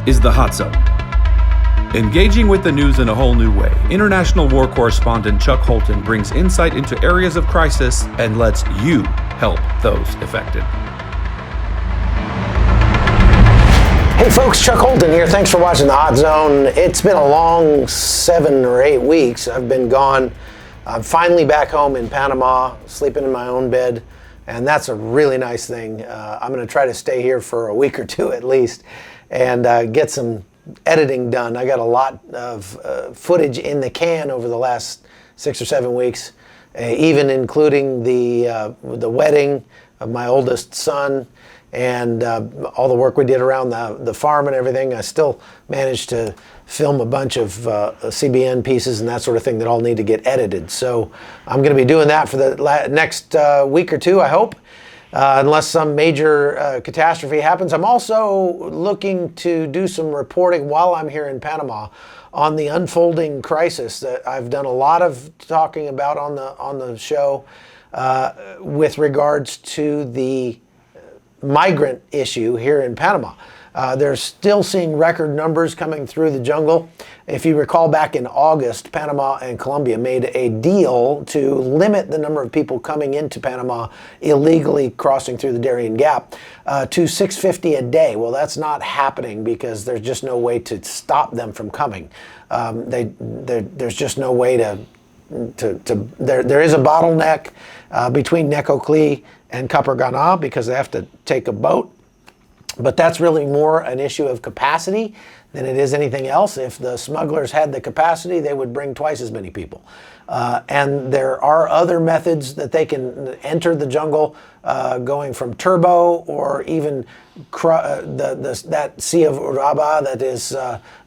is the Hot Zone. Engaging with the news in a whole new way, international war correspondent Chuck Holton brings insight into areas of crisis and lets you help those affected. Hey folks, Chuck Holton here. Thanks for watching the Hot Zone. It's been a long 7 or 8 weeks. I've been gone. I'm finally back home in Panama, sleeping in my own bed, and that's a really nice thing. I'm going to try to stay here for a week or two at least and get some editing done. I got a lot of footage in the can over the last 6 or 7 weeks, even including the wedding of my oldest son and all the work we did around the farm and everything. I still managed to film a bunch of CBN pieces and that sort of thing that all need to get edited. So I'm going to be doing that for the next week or two, I hope, unless some major catastrophe happens. I'm also looking to do some reporting while I'm here in Panama on the unfolding crisis that I've done a lot of talking about on the show with regards to the migrant issue here in Panama. They're still seeing record numbers coming through the jungle. If you recall, back in August, Panama and Colombia made a deal to limit the number of people coming into Panama illegally crossing through the Darien Gap to 650 a day. Well, that's not happening because there's just no way to stop them from coming. There's just no way to there is a bottleneck between Necoclí and Caparganá because they have to take a boat. But that's really more an issue of capacity than it is anything else. If the smugglers had the capacity, they would bring twice as many people. And there are other methods that they can enter the jungle, going from Turbo or even that Sea of Urabá that is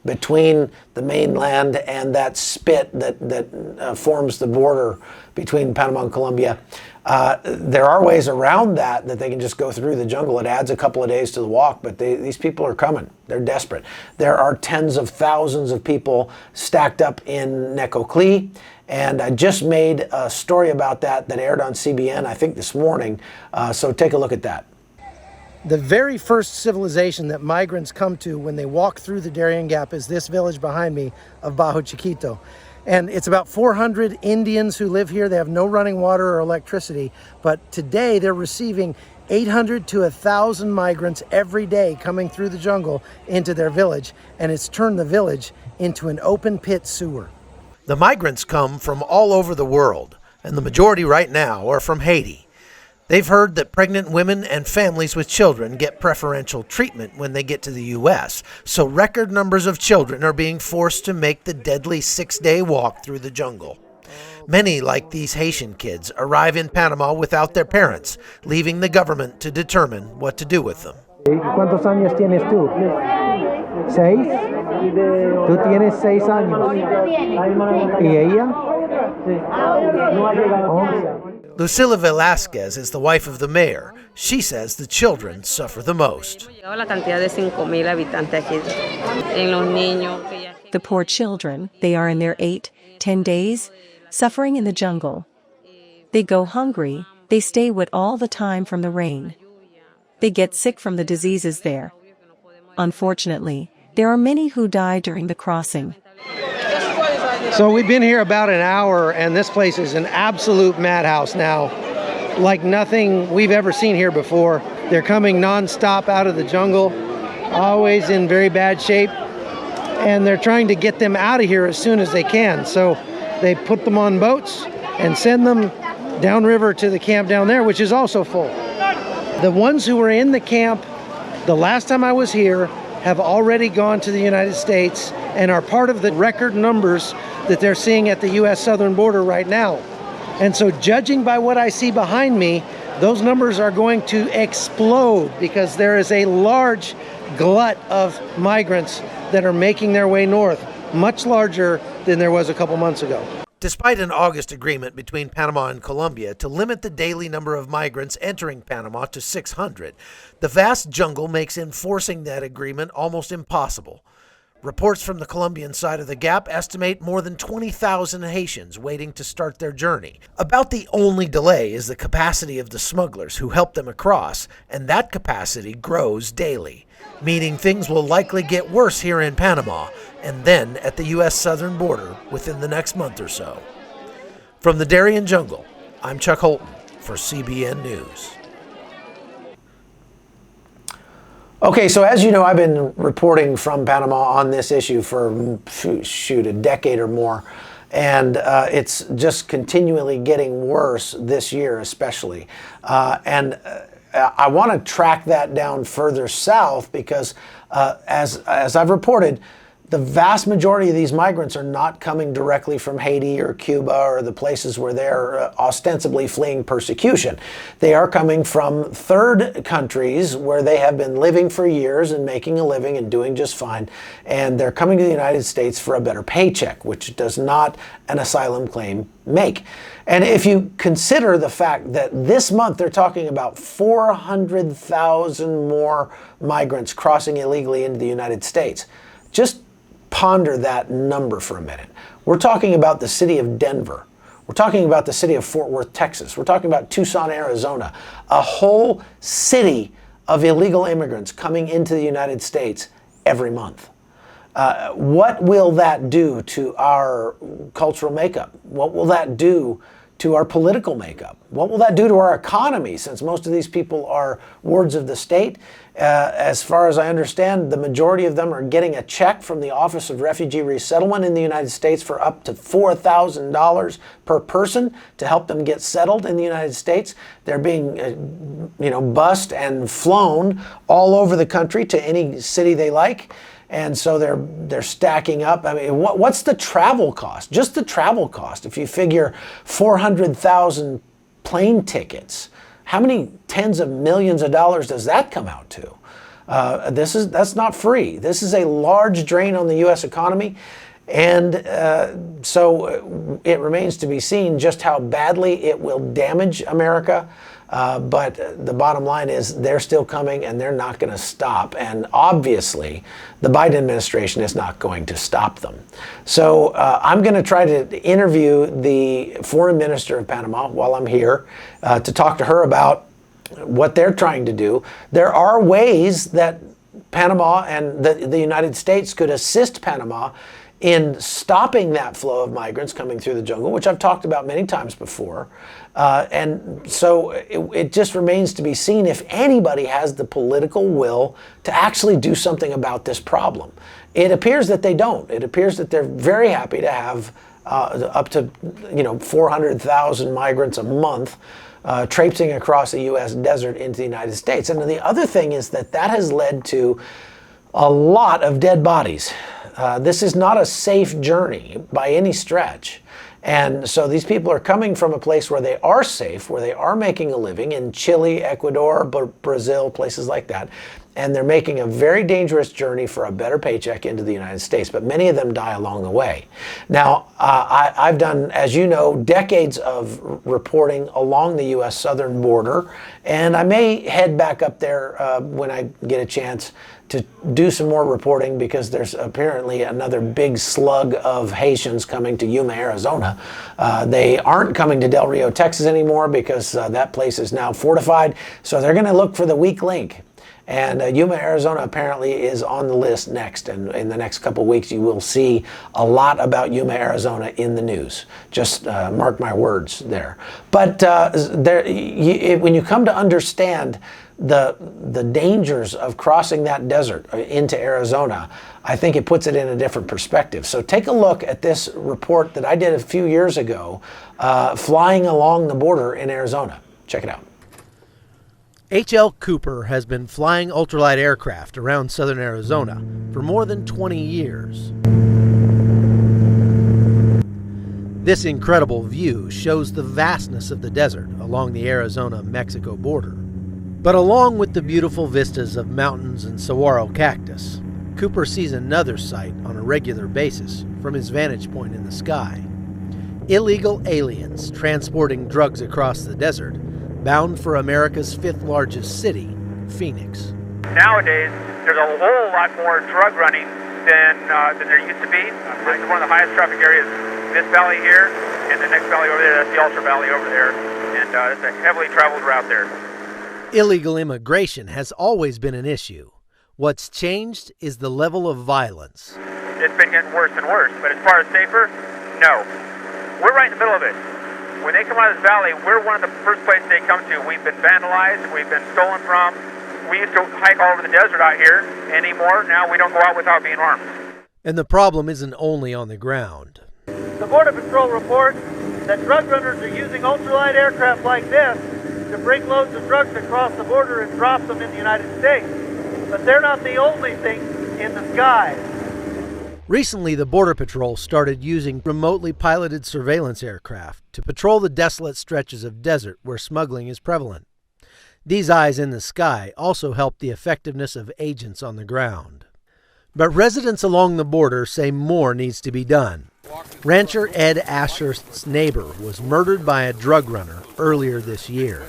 between the mainland and that spit that forms the border between Panama and Colombia. There are ways around that they can just go through the jungle. It adds a couple of days to the walk, but these people are coming. They're desperate. There are tens of thousands of people stacked up in Necoclí, and I just made a story about that aired on CBN, I think this morning, so take a look at that. The very first civilization that migrants come to when they walk through the Darien Gap is this village behind me of Bajo Chiquito. And it's about 400 Indians who live here. They have no running water or electricity, but today they're receiving 800 to 1,000 migrants every day coming through the jungle into their village, and it's turned the village into an open pit sewer. The migrants come from all over the world, and the majority right now are from Haiti. They've heard that pregnant women and families with children get preferential treatment when they get to the U.S., so record numbers of children are being forced to make the deadly 6-day walk through the jungle. Many, like these Haitian kids, arrive in Panama without their parents, leaving the government to determine what to do with them. ¿Cuántos años tienes tú? 6? Tú tienes 6 años. ¿Y ella? Lucila Velasquez is the wife of the mayor. She says the children suffer the most. The poor children, they are in their 8-10 days, suffering in the jungle. They go hungry, they stay wet all the time from the rain. They get sick from the diseases there. Unfortunately, there are many who die during the crossing. So we've been here about an hour, and this place is an absolute madhouse now, like nothing we've ever seen here before. They're coming nonstop out of the jungle, always in very bad shape, and they're trying to get them out of here as soon as they can. So they put them on boats and send them downriver to the camp down there, which is also full. The ones who were in the camp the last time I was here have already gone to the United States and are part of the record numbers that they're seeing at the U.S. southern border right now. And so judging by what I see behind me, those numbers are going to explode because there is a large glut of migrants that are making their way north, much larger than there was a couple months ago. Despite an August agreement between Panama and Colombia to limit the daily number of migrants entering Panama to 600, the vast jungle makes enforcing that agreement almost impossible. Reports from the Colombian side of the Gap estimate more than 20,000 Haitians waiting to start their journey. About the only delay is the capacity of the smugglers who help them across, and that capacity grows daily, meaning things will likely get worse here in Panama and then at the U.S. southern border within the next month or so. From the Darien jungle, I'm Chuck Holton for CBN News. Okay, so as you know, I've been reporting from Panama on this issue for, a decade or more. And it's just continually getting worse this year, especially. I want to track that down further south because, as I've reported, the vast majority of these migrants are not coming directly from Haiti or Cuba or the places where they're ostensibly fleeing persecution. They are coming from third countries where they have been living for years and making a living and doing just fine. And they're coming to the United States for a better paycheck, which does not an asylum claim make. And if you consider the fact that this month they're talking about 400,000 more migrants crossing illegally into the United States, just ponder that number for a minute. We're talking about the city of Denver. We're talking about the city of Fort Worth, Texas. We're talking about Tucson, Arizona. A whole city of illegal immigrants coming into the United States every month. What will that do to our cultural makeup? What will that do to our political makeup? What will that do to our economy, since most of these people are wards of the state? As far as I understand, the majority of them are getting a check from the Office of Refugee Resettlement in the United States for up to $4,000 per person to help them get settled in the United States. They're being, bused and flown all over the country to any city they like. And so they're stacking up. I mean, what's the travel cost? Just the travel cost. If you figure 400,000 plane tickets, how many tens of millions of dollars does that come out to? That's not free. This is a large drain on the U.S. economy. And so it remains to be seen just how badly it will damage America. But the bottom line is they're still coming and they're not going to stop. And obviously, the Biden administration is not going to stop them. So I'm going to try to interview the foreign minister of Panama while I'm here to talk to her about what they're trying to do. There are ways that Panama and the United States could assist Panama in stopping that flow of migrants coming through the jungle, which I've talked about many times before. And so it just remains to be seen if anybody has the political will to actually do something about this problem. It appears that they don't. It appears that they're very happy to have up to 400,000 migrants a month traipsing across the U.S. desert into the United States. And the other thing is that has led to a lot of dead bodies. This is not a safe journey by any stretch. And so these people are coming from a place where they are safe, where they are making a living in Chile, Ecuador, Brazil, places like that. And they're making a very dangerous journey for a better paycheck into the United States. But many of them die along the way. Now, I've done, as you know, decades of reporting along the U.S. southern border. And I may head back up there when I get a chance to do some more reporting, because there's apparently another big slug of Haitians coming to Yuma, Arizona. They aren't coming to Del Rio, Texas anymore because that place is now fortified. So they're going to look for the weak link. And Yuma, Arizona apparently is on the list next. And in the next couple of weeks, you will see a lot about Yuma, Arizona in the news. Just mark my words there. But when you come to understand the dangers of crossing that desert into Arizona, I think it puts it in a different perspective. So take a look at this report that I did a few years ago, flying along the border in Arizona. Check it out. H.L. Cooper has been flying ultralight aircraft around southern Arizona for more than 20 years. This incredible view shows the vastness of the desert along the Arizona-Mexico border. But along with the beautiful vistas of mountains and saguaro cactus, Cooper sees another sight on a regular basis from his vantage point in the sky. Illegal aliens transporting drugs across the desert, bound for America's fifth largest city, Phoenix. Nowadays, there's a whole lot more drug running than there used to be. This is one of the highest traffic areas. This valley here, and the next valley over there, that's the Ultra Valley over there, and it's a heavily traveled route there. Illegal immigration has always been an issue. What's changed is the level of violence. It's been getting worse and worse, but as far as safer, no. We're right in the middle of it. When they come out of this valley, we're one of the first places they come to. We've been vandalized, we've been stolen from. We used to hike all over the desert out here. Anymore, now we don't go out without being armed. And the problem isn't only on the ground. The Border Patrol reports that drug runners are using ultralight aircraft like this to bring loads of drugs across the border and drop them in the United States. But they're not the only thing in the sky. Recently, the Border Patrol started using remotely piloted surveillance aircraft to patrol the desolate stretches of desert where smuggling is prevalent. These eyes in the sky also help the effectiveness of agents on the ground. But residents along the border say more needs to be done. Rancher Ed Ashurst's neighbor was murdered by a drug runner earlier this year.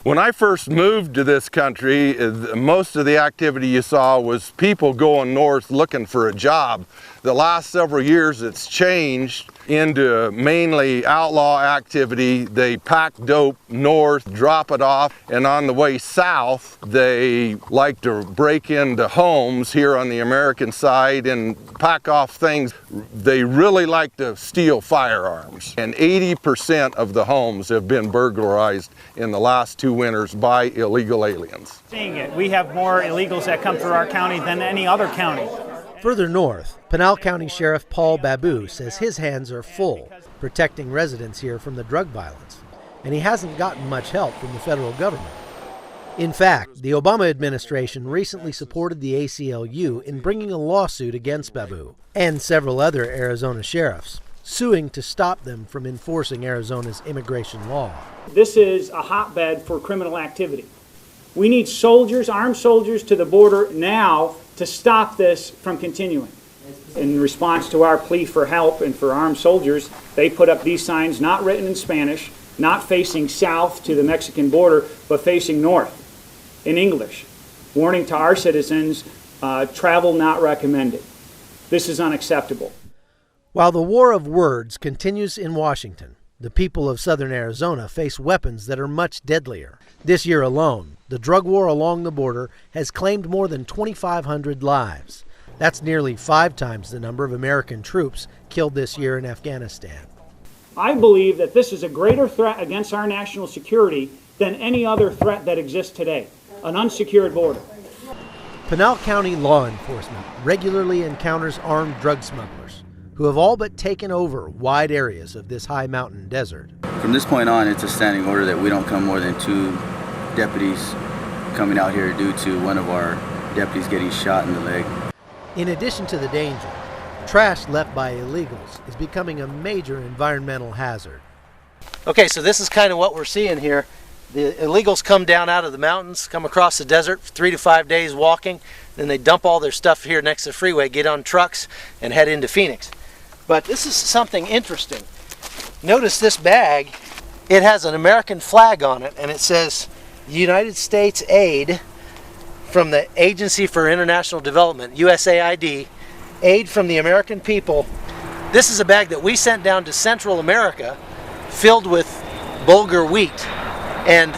When I first moved to this country, most of the activity you saw was people going north looking for a job. The last several years it's changed into mainly outlaw activity. They pack dope north, drop it off, and on the way south they like to break into homes here on the American side and pack off things. They really like to steal firearms, and 80% of the homes have been burglarized in the last 2 winters by illegal aliens. Seeing it, we have more illegals that come through our county than any other county. Further north, Pinal County Sheriff Paul Babu says his hands are full protecting residents here from the drug violence, and he hasn't gotten much help from the federal government. In fact, the Obama administration recently supported the ACLU in bringing a lawsuit against Babu and several other Arizona sheriffs, suing to stop them from enforcing Arizona's immigration law. This is a hotbed for criminal activity. We need soldiers, armed soldiers to the border now to stop this from continuing. In response to our plea for help and for armed soldiers, they put up these signs, not written in Spanish, not facing south to the Mexican border, but facing north in English, warning to our citizens, travel not recommended. This is unacceptable. While the war of words continues in Washington, the people of southern Arizona face weapons that are much deadlier. This year alone, the drug war along the border has claimed more than 2,500 lives. That's nearly 5 times the number of American troops killed this year in Afghanistan. I believe that this is a greater threat against our national security than any other threat that exists today, an unsecured border. Pinal County law enforcement regularly encounters armed drug smugglers who have all but taken over wide areas of this high mountain desert. From this point on, it's a standing order that we don't come more than 2 deputies coming out here due to one of our deputies getting shot in the leg. In addition to the danger, trash left by illegals is becoming a major environmental hazard. Okay, so this is kind of what we're seeing here. The illegals come down out of the mountains, come across the desert for 3 to 5 days walking, then they dump all their stuff here next to the freeway, get on trucks, and head into Phoenix. But this is something interesting. Notice this bag. It has an American flag on it, and it says United States Aid from the Agency for International Development, USAID, aid from the American people. This is a bag that we sent down to Central America filled with bulgur wheat, and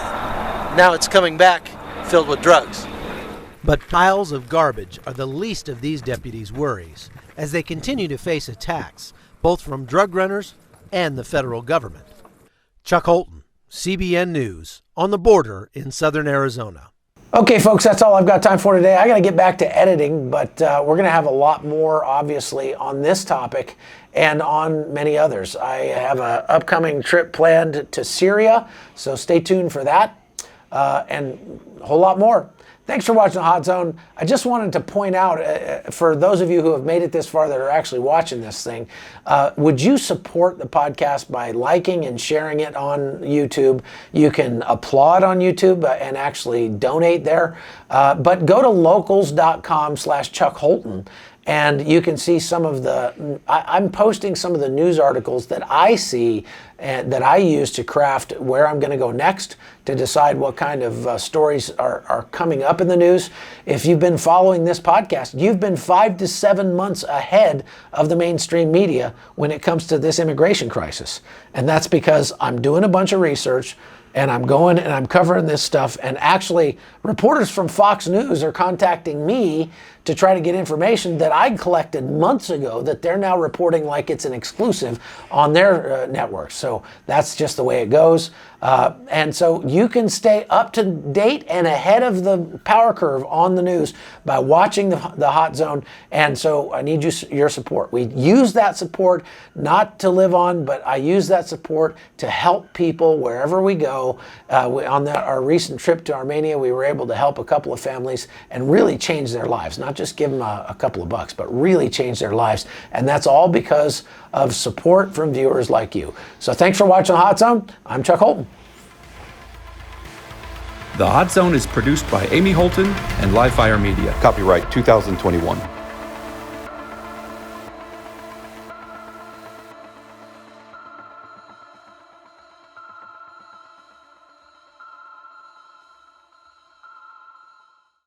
now it's coming back filled with drugs. But piles of garbage are the least of these deputies' worries as they continue to face attacks, both from drug runners and the federal government. Chuck Holton, CBN News, on the border in southern Arizona. Okay, folks, that's all I've got time for today. I got to get back to editing, but we're going to have a lot more, obviously, on this topic and on many others. I have an upcoming trip planned to Syria, so stay tuned for that and a whole lot more. Thanks for watching The Hot Zone. I just wanted to point out, for those of you who have made it this far that are actually watching this thing, would you support the podcast by liking and sharing it on YouTube? You can applaud on YouTube and actually donate there. But go to locals.com/Chuck Holton And you can see some of the, I'm posting some of the news articles that I see and that I use to craft where I'm going to go next, to decide what kind of stories are coming up in the news. If you've been following this podcast, you've been 5 to 7 months ahead of the mainstream media when it comes to this immigration crisis. And that's because I'm doing a bunch of research, and I'm going and I'm covering this stuff, and actually reporters from Fox News are contacting me to try to get information that I collected months ago that they're now reporting like it's an exclusive on their networks. So that's just the way it goes. And so you can stay up to date and ahead of the power curve on the news by watching the Hot Zone. And so I need your support. We use that support not to live on, but I use that support to help people wherever we go. On our recent trip to Armenia, we were able to help a couple of families and really change their lives. Not just give them a couple of bucks, but really change their lives. And that's all because of support from viewers like you. So thanks for watching the Hot Zone. I'm Chuck Holton. The Hot Zone is produced by Amy Holton and Livefire Media. Copyright 2021.